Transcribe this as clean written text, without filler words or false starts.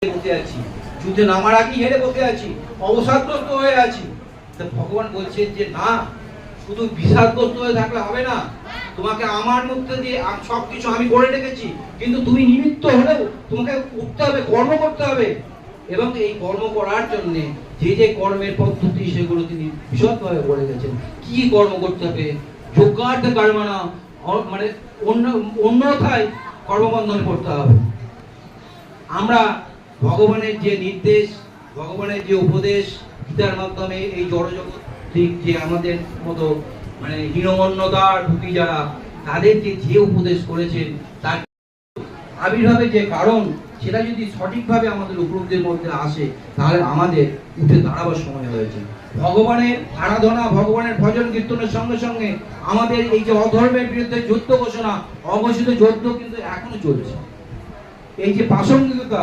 বসে আছি, যুদ্ধে নামার আগেই হেরে বসে আছি, অবসাদগ্রস্ত হয়ে আছি। তা ভগবান বলছেন যে না, শুধু বিষাদগ্রস্ত হয়ে থাকলে হবে না, তোমাকে আমার মধ্যে দিয়ে সবকিছু আমি করে রেখেছি, কিন্তু তুমি নিমিত্ত হলেও তোমাকে উঠতে হবে, কর্ম করতে হবে। এবং এই কর্ম করার জন্য যে যে কর্মের পদ্ধতি সেগুলো তিনি বিশদভাবে বলে গেছেন। কি কর্ম করতে হবে, যোগ্যার্থ কর্মণা, মানে অন্যথায় কর্মবন্ধন করতে হবে। আমরা ভগবানের যে নির্দেশ, ভগবানের যে উপদেশ, গীতার মাধ্যমে এই জড়জগৎ যে আমাদের মতো মানে হীনমন্যতার ভুগি যারা, তাদেরকে যে উপদেশ করেছেন তার আবির্ভাবের যে কারণ, সেটা যদি সঠিকভাবে আমাদের উপলব্ধির মধ্যে আসে, তাহলে আমাদের উঠে দাঁড়াবার সময় হয়েছে। ভগবানের আরাধনা, ভগবানের ভজন কীর্তনের সঙ্গে সঙ্গে আমাদের এই যে অধর্মের বিরুদ্ধে যুদ্ধ ঘোষণা, অঘোষিত যুদ্ধ কিন্তু এখনো চলছে। এই যে প্রাসঙ্গিকতা,